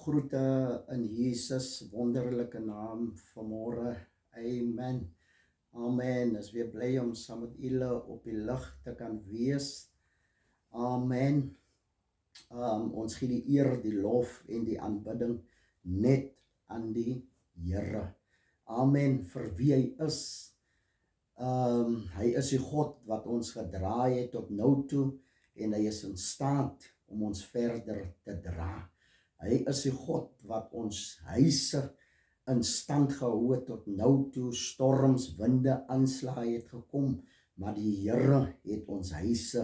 Groete in Jesus wonderlike naam vanmôre. Amen. Amen. Is weer bly om saam met julle op die lig te kan wees. Amen. Ons gee die eer, die lof en die aanbidding net aan die Here. Amen. Vir wie hy is. Hy is die God wat ons gedraai het tot nou toe en hy is in staat om ons verder te dra. Hy is die God wat ons huise in stand gehou het tot nou toe. Storms, winde, aanslae het gekom, maar die Here het ons huise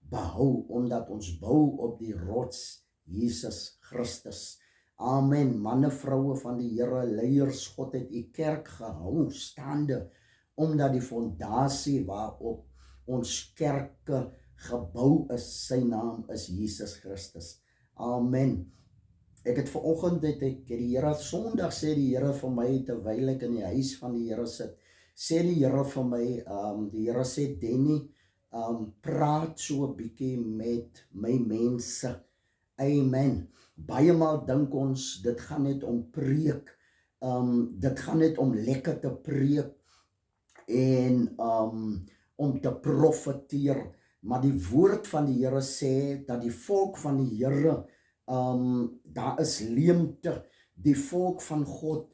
behou, omdat ons bou op die rots Jesus Christus. Amen. Manne, vroue van die Here, leiers, God het die kerk gehou staande, omdat die fondasie waarop ons kerke gebou is, sy naam is Jesus Christus. Amen. Ek het vanoggend die Here Sondag sê die Here vir my, terwyl ek in die huis van die Here sit, sê die Here vir my, die Here sê, Denny, praat so 'n bietjie met my mense. Amen. Baie maal dink ons, dit gaan net om preek, dit gaan net om lekker te preek, en om te profeteer, maar die woord van die Here sê, dat die volk van die Here, daar is leemte, die volk van God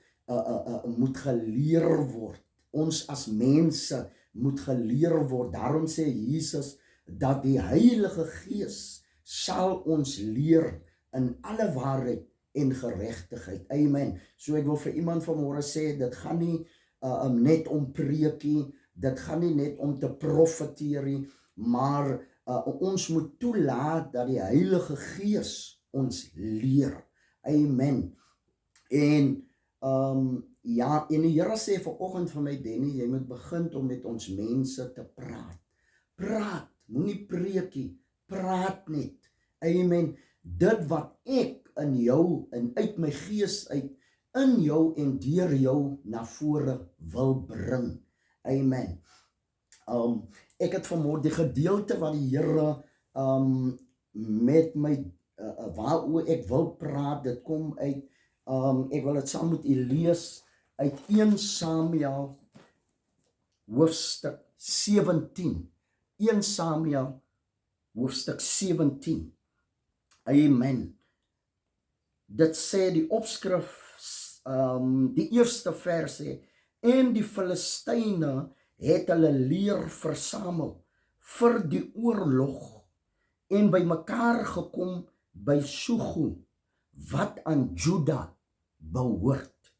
moet geleer word, ons as mense moet geleer word. Daarom sê Jesus, dat die Heilige Gees sal ons leer in alle waarheid en geregtigheid. Amen. So ek wil vir iemand vanmôre sê, dit gaan nie net om preekie, dit gaan nie net om te profeteer nie, maar ons moet toelaat dat die Heilige Gees ons leer. Amen. En ja, en die Here sê vanoggend vir my, Denny, jy moet begin om met ons mense te praat. Praat, moenie preekie, praat net. Amen. Dit wat ek in jou en uit my gees uit in jou en deur jou na vore wil bring. Amen. Ek het vanmôre die gedeelte wat die Here met my waaroor ek wil praat, dit kom uit, ek wil dit saam met u lees uit 1 Samuel hoofstuk 17. 1 Samuel hoofstuk 17. Amen. Dit sê die opskrif, die eerste vers sê, en die Filistyne het hulle leer versamel vir die oorlog en by mekaar gekom by Shugu, wat aan Juda behoort,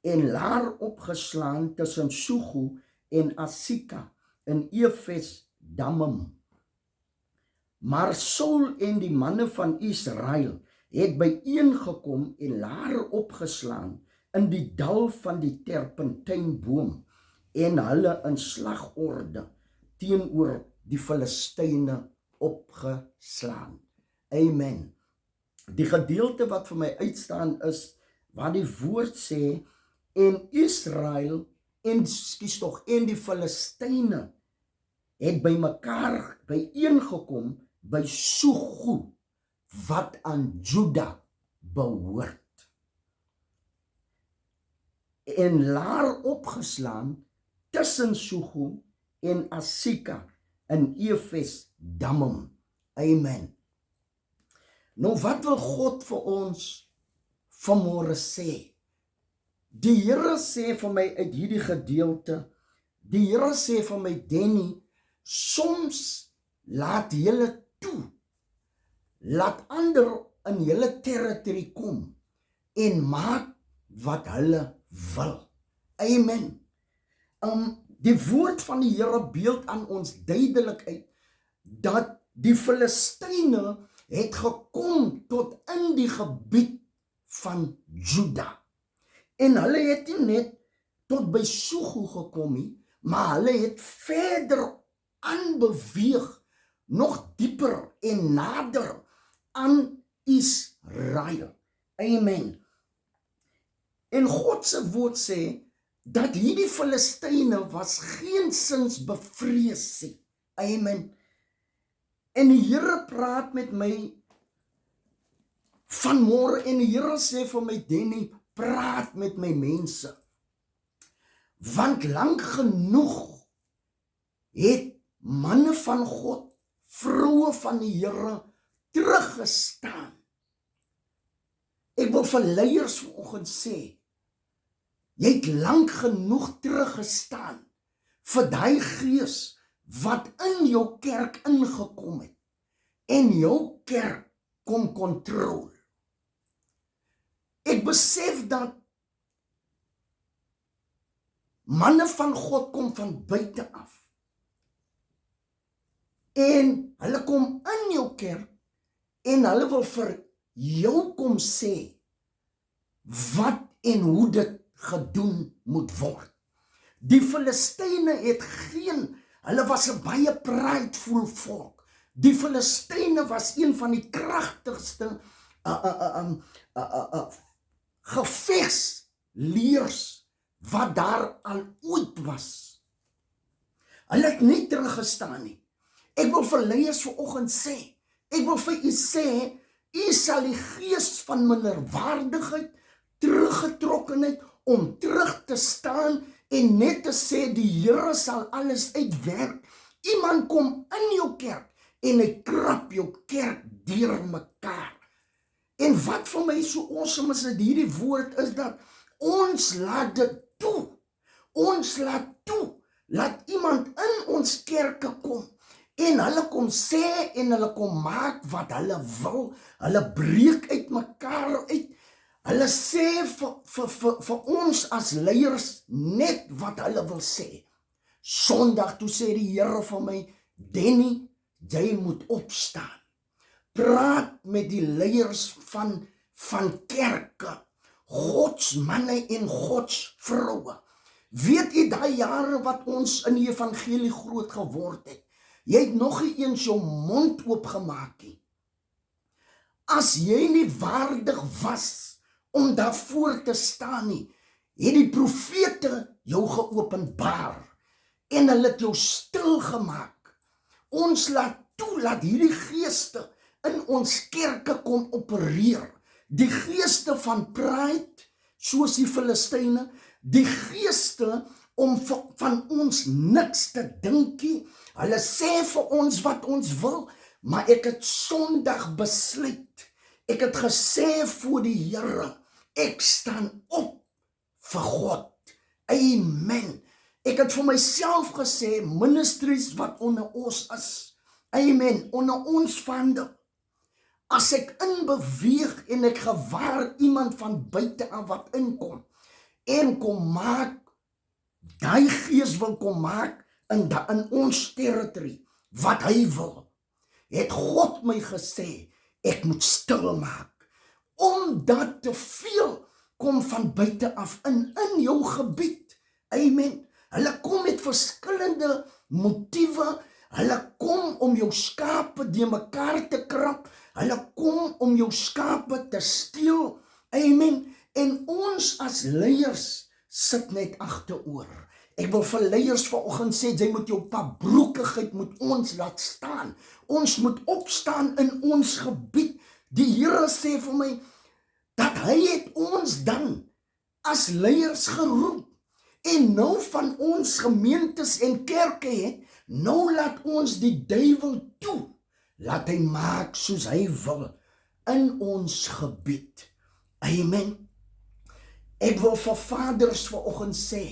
en laar opgeslaan tussen Shugu en Asika in Efes Dammim. Maar Saul en die manne van Israel het byeengekom en laar opgeslaan in die dal van die terpentynboom en hulle in slagorde teenoor die Filistyne opgeslaan. Amen. Die gedeelte wat vir my uitstaan is, waar die woord sê, en Israel, en die Filistyne het by mekaar byeengekom by Shugu, wat aan Juda behoort, en laar opgeslaan tussen Shugu en Asika in Efes Dammim. Amen. Nou wat wil God vir ons vanmôre sê? Die Here sê vir my uit hierdie gedeelte, die Here sê vir my, Denny, soms laat julle toe, laat ander in julle territory kom en maak wat hulle wil. Amen. Die woord van die Here beeld aan ons duidelik uit, dat die Filistyne het gekom tot in die gebied van Juda. En hulle het nie net tot by Shugu gekom nie, maar hulle het verder aanbeweeg, nog dieper en nader aan Israel. Amen. En God se woord sê, dat hierdie Filistyne was geensins bevrees nie. Amen. En die Here praat met my, en die Here sê, dat die Filistyne het gekom tot in die gebied van Juda. En hulle het nie net tot by Shugu gekom nie, maar hulle het verder aanbeweeg, nog dieper en nader aan Israel. Amen. En God se woord sê, dat hierdie Filistyne was geensins bevrees nie. Amen. En die Here praat met my, vanmôre en die Here sê vir my, Denny, praat met my mense. Want lank genoeg het manne van God, vroue van die Here teruggestaan. Ek wil vir leiers vanoggend sê, jy het lank genoeg teruggestaan vir daai gees wat in jou kerk ingekom het en jou kerk kom kontrol. Ek besef dat manne van God kom van buite af. En hulle kom in jou kerk en hulle wil vir jou kom sê wat en hoe dit gedoen moet word. Die Filistyne het hulle was 'n baie prideful volk. Die Filistyne was een van die kragtigste gevegsleers wat daar al ooit was. Hulle het nie teruggestaan nie. Ek wil vir leiers vanoggend sê, ek wil vir u sê, u sal die gees van minderwaardigheid, teruggetrokkenheid, om terug te staan en net te sê die Here sal alles uitwerk. Iemand kom in jou kerk en hy krap jou kerk deurmekaar. En wat vir my so awesome is dit hierdie woord is dat ons laat dit toe. Ons laat toe, laat iemand in ons kerke kom en hulle kom sê en hulle kom maak wat hulle wil. Hulle breek uit mekaar uit. Hulle sê vir ons as leiers net wat hulle wil sê. Sondag toe sê die Here vir my, Denny, jy moet opstaan. Praat met die leiers van kerke, Gods manne en Gods vroue. Weet jy daai jare wat ons in die evangelie groot geword het? Jy het nog nie eens jou mond oopgemaak nie. As jy nie waardig was om daarvoor te staan nie, het die profete jou geopenbaar en hulle het jou stil gemaak. Ons laat toe dat hierdie geeste in ons kerke kom opereer. Die geeste van pride, soos die Filistyne, die geeste om van ons niks te dinkie. Hulle sê vir ons wat ons wil, maar ek het Sondag besluit. Ek het gesê voor die Here, ek staan op vir God. Amen. Ek het vir myself gesê, ministries wat onder ons is. Amen. Onder ons vande. As ek inbeweeg en ek gewaar iemand van buite af wat inkom en kom maak, daai gees wil kom maak in ons territory, wat hy wil, het God my gesê, ek moet stil maak. Omdat te veel kom van buite af in jou gebied. Amen. Hulle kom met verskillende motiewe. Hulle kom om jou skape die mekaar te krap. Hulle kom om jou skape te steel. Amen. En ons as leiers sit net agteroor. Ek wil vir leiers vanoggend sê, jy moet jou pabroekigheid moet ons laat staan. Ons moet opstaan in ons gebied. Die Here sê vir my, dat hy het ons dan as leiers geroep. En nou van ons gemeentes en kerke het, nou laat ons die duiwel toe. Laat hy maak soos hy wil in ons gebied. Amen. Ek wil vir vaders vanoggend sê,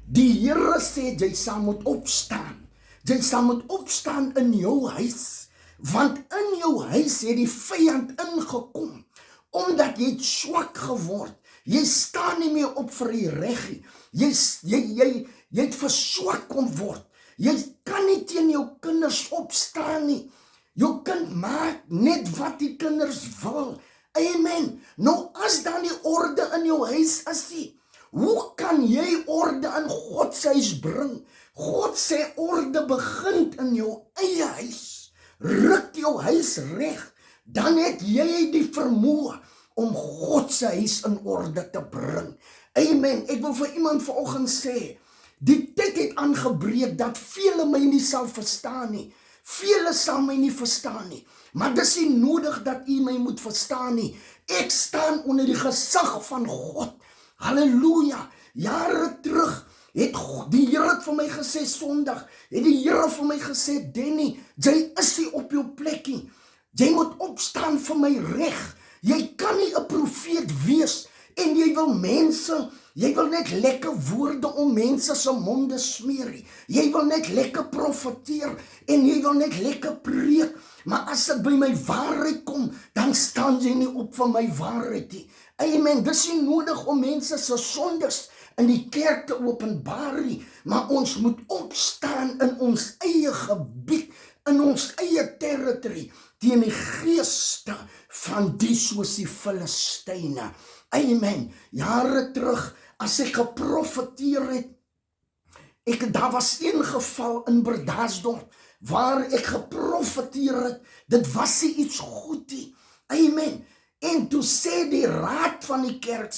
die Here sê, jy sal moet opstaan. Jy sal moet opstaan in jou huis. Want in jou huis het die vyand ingekom. Omdat jy swak geword. Jy staan nie meer op vir die reg nie. Jy het verswak kom word. Jy kan nie teen jou kinders opstaan nie. Jou kind maak net wat die kinders wil. Amen. Nou as dan die orde in jou huis is nie, hoe kan jy orde in God se huis bring? God sê orde begin in jou eie huis. Ruk jou huis reg, dan het jy die vermoë om God se huis in orde te bring. Amen. Ek wil vir iemand vanoggend sê, die tyd het aangebreek dat vele my nie sal verstaan nie. Vele sal my nie verstaan nie. Maar dis nie nodig dat u my moet verstaan nie. Ek staan onder die gesag van God. Halleluja. Jare terug het die Here vir my gesê Sondag, het die Here vir my gesê, Denny, jy is nie op jou plekkie. Jy moet opstaan vir my reg. Jy kan nie 'n profeet wees en jy wil net lekker woorde om mense se monde smeer nie. Jy wil net lekker profeteer en jy wil net lekker preek. Maar as dit by my waarheid kom, dan staan jy nie op vir my waarheid nie. Amen. Dis nie nodig om mense se sondes in die kerk te openbaar nie, maar ons moet opstaan in ons eie gebied, in ons eie territory, teen die geeste van die soos die Filistyne. Amen. Jare terug, as ek geprofeteer het, daar was een geval in Bredasdorp, waar ek geprofeteer het, dit was nie iets goed nie. Amen. En toe sê die raad van die kerk,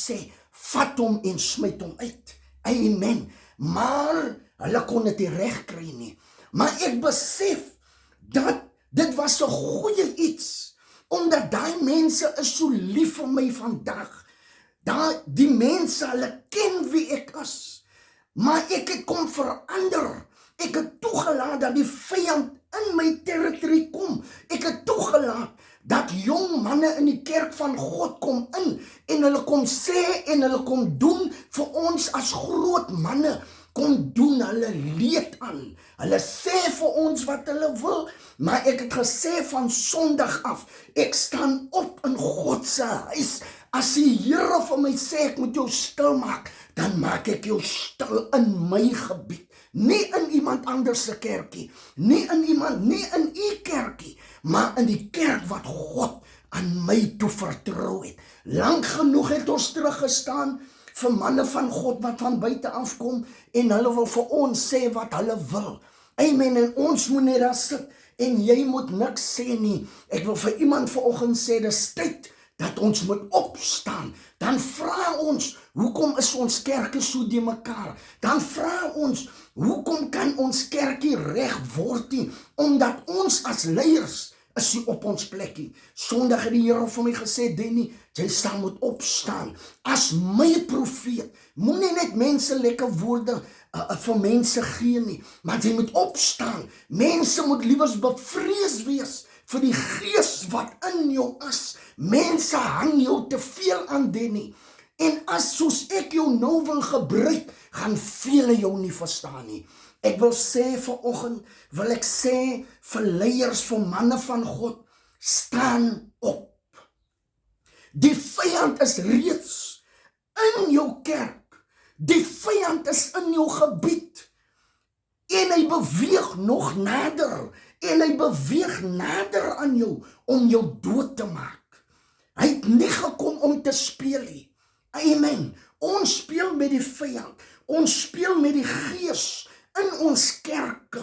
vat hom en smyt hom uit. Amen. Maar hulle kon dit nie reg kry nie. Maar ek besef dat dit was 'n goeie iets, omdat daai mense is so lief vir my vandag. Die mense, hulle ken wie ek is. Maar ek het kom verander. Ek het toegelaat dat die vyand in my territory kom. Ek het toegelaat dat jong manne in die kerk van God kom in en hulle kom sê en hulle kom doen vir ons as groot manne, kom doen hulle leed aan. Hulle sê vir ons wat hulle wil, maar ek het gesê van Sondag af, ek staan op in God se huis. As die Here vir my sê ek moet jou stil maak, dan maak ek jou stil in my gebied. Nie in iemand anders se kerkie, nie in u kerkie, maar in die kerk wat God aan my toe vertrou het. Lank genoeg het ons teruggestaan vir manne van God wat van buite afkom en hulle wil vir ons sê wat hulle wil. Amen, en ons moet net daar sit en jy moet niks sê nie. Ek wil vir iemand vanoggend sê, dis tyd dat ons moet opstaan. Dan vra ons, hoekom is ons kerke so die mekaar? Dan vra ons, hoekom kan ons kerkie reg word nie? Omdat ons as leiers is nie op ons plekkie. Sondag het die Here vir my gesê, Denny, jy sal moet opstaan. As my profeet, moenie net mense lekker woorde vir mense gee nie, maar jy moet opstaan. Mense moet liewers bevrees wees vir die gees wat in jou is. Mense hang jou te veel aan, Denny. En as soos ek jou nou wil gebruik, gaan vele jou nie verstaan nie. Ek wil sê vanoggend, wil ek sê vir leiers, vir manne van God, staan op. Die vyand is reeds in jou kerk. Die vyand is in jou gebied. En hy beweeg nog nader. En hy beweeg nader aan jou om jou dood te maak. Hy het nie gekom om te speel nie. Amen. Ons speel met die vyand. Ons speel met die gees in ons kerke.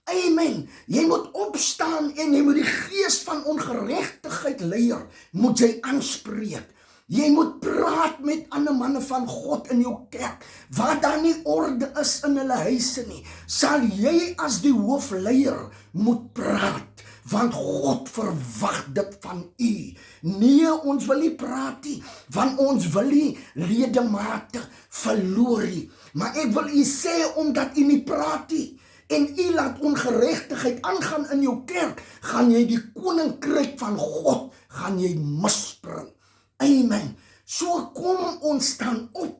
Amen. Jy moet opstaan en jy moet die gees van ongeregtigheid leier, moet jy aanspreek. Jy moet praat met ander manne van God in jou kerk, waar daar nie orde is in hulle huise nie. Sal jy as die hoofleier moet praat, want God verwag dit van u. Nee, ons wil nie praat nie, want ons wil nie ledemate verloor nie. Maar ek wil u sê, omdat u nie praat nie, en u laat ongeregtigheid aangaan in jou kerk, gaan jy die koninkryk van God, gaan jy misbring. Amen. So kom ons dan op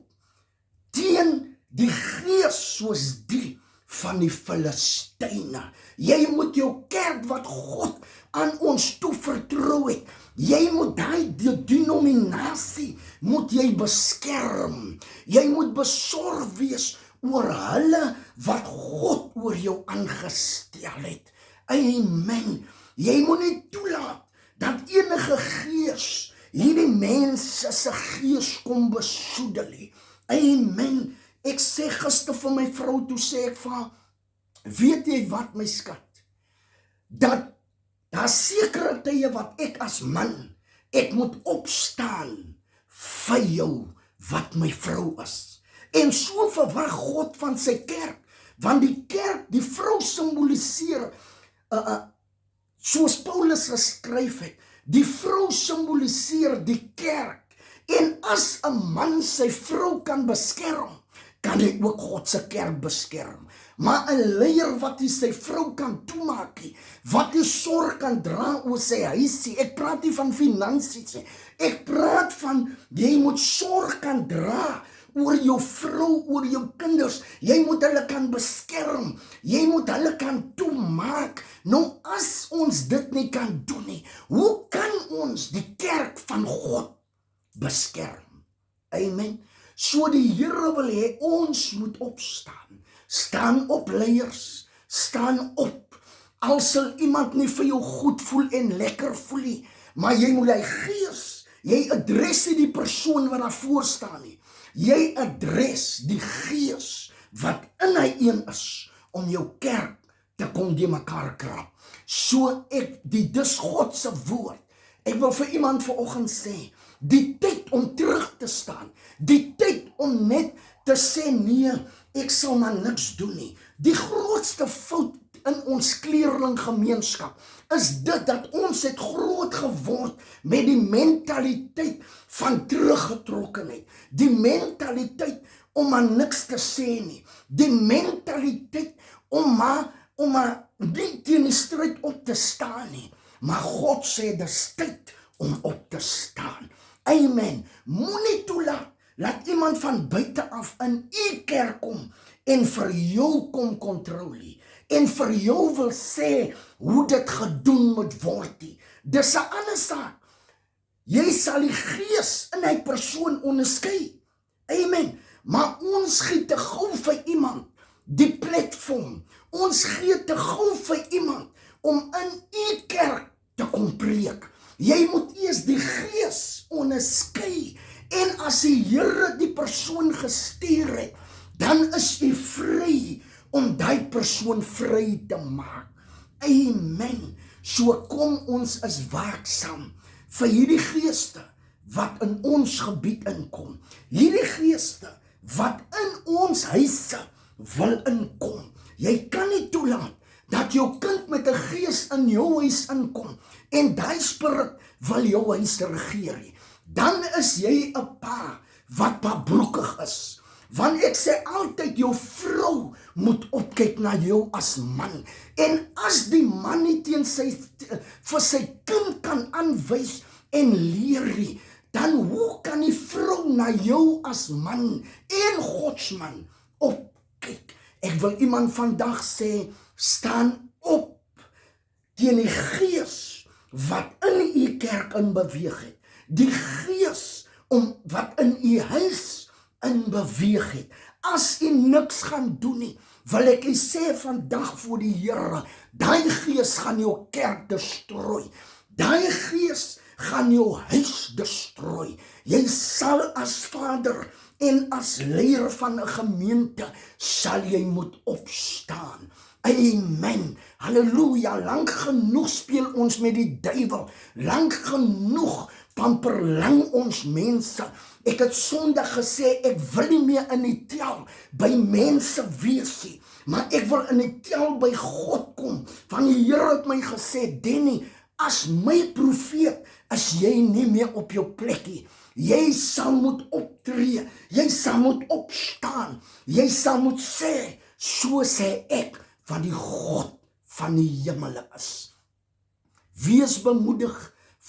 teen die gees soos die van die Filistyne. Jy moet jou kerk wat God aan ons toe vertrou het, jy moet die denominasie moet jy beskerm. Jy moet besorg wees oor hulle wat God oor jou aangestel het. Amen. Jy moet nie toelaat dat enige gees hierdie mense se gees kom besoedel nie. Amen. Ek sê gister vir my vrou, toe sê ek vir haar, weet jy wat my skat? Dat daar sekere tye wat ek as man, ek moet opstaan vir jou wat my vrou is. En so verwag God van sy kerk, want die kerk, die vrou simboliseer, soos Paulus geskryf het, Die vrou simboliseer die kerk. En as 'n man sy vrou kan beskerm, kan hy ook God se kerk beskerm. Maar 'n leier wat nie sy vrou kan toemaak nie, wat nie sorg kan dra oor sy huisie, ek praat nie van finansies nie, ek praat van, jy moet sorg kan dra oor jou vrou, oor jou kinders, jy moet hulle kan beskerm, jy moet hulle kan toemaak. Nou as ons dit nie kan doen nie, hoe kan ons die kerk van God beskerm? Amen. So die Here wil hê ons moet opstaan. Staan op leiers, staan op. Al sal iemand nie vir jou goed voel en lekker voel nie, maar jy moet hy gees, jy adres nie die persoon wat daar voor staan nie. Jy adres die gees wat in hy een is om jou kerk te kom die mekaar krap. So dis God se woord. Ek wil vir iemand vanoggend sê, die tyd om terug te staan, die tyd om net te sê nee, ek sal maar niks doen nie. Die grootste fout in ons kleerlinggemeenskap is dit dat ons het groot geword met die mentaliteit van teruggetrokkenheid, die mentaliteit om maar niks te sê nie, die mentaliteit om maar nie teen die stryd op te staan nie. Maar God sê dis tyd om op te staan. Amen. Moenie toelaat dat iemand van buite af in u kerk kom en vir jou kom kontroleer en vir jou wil sê hoe dit gedoen moet word nie. Dis 'n ander saak. Jy sal die gees in hy persoon onderskei. Amen. Maar ons gee te gou vir iemand die platform. Ons gee te gou vir iemand om in u kerk te kom preek. Jy moet eers die gees onderskei. En as die Here die persoon gestuur het, dan is jy vry om die persoon vry te maak. Amen. So kom ons is waaksaam vir hierdie geeste wat in ons gebied inkom. Hierdie geeste wat in ons huise wil inkom. Jy kan nie toelaat dat jou kind met 'n gees in jou huis inkom en die spirit wil jou huis regeer nie. Dan is jy 'n pa wat pabroekig is. Want ek sê altyd jou vrou moet opkyk na jou as man. En as die man nie teen vir sy kind kan aanwys en leer nie, dan hoe kan die vrou na jou as man en Godsman opkyk? Ek wil iemand vandag sê, staan op teen die gees wat in u kerk in beweeg het. Die gees wat in u huis in beweeg het. As u niks gaan doen nie, wil ek u sê vandag voor die Here, daai gees gaan jou kerk destrooi. Daai gees gaan jou huis destrooi. Jy sal as vader en as leier van 'n gemeente, sal jy moet opstaan. Amen. Halleluja. Lank genoeg speel ons met die duiwel. Lank genoeg pamperlang ons mense. Ek het Sondag gesê, ek wil nie meer in die tel by mense wees nie, maar ek wil in die tel by God kom. Want die Here het my gesê, Denny, as my profeet, is jy nie meer op jou plek nie. Jy sal moet optree, jy sal moet opstaan, jy sal moet sê, so sê ek, van die God van die hemele is. Wees bemoedig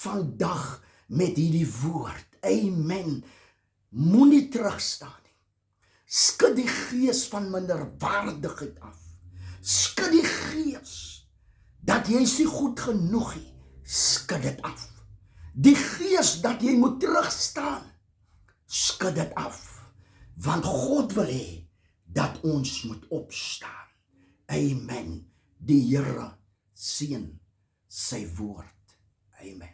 vandag met hierdie woord. Amen. Moenie terugstaan nie. Skud die gees van minderwaardigheid af. Skud die gees dat jy is nie goed genoeg nie. Skud dit af. Die gees dat jy moet terugstaan, skud dit af. Want God wil hê dat ons moet opstaan. Amen. Die Here seën sy woord. Amen.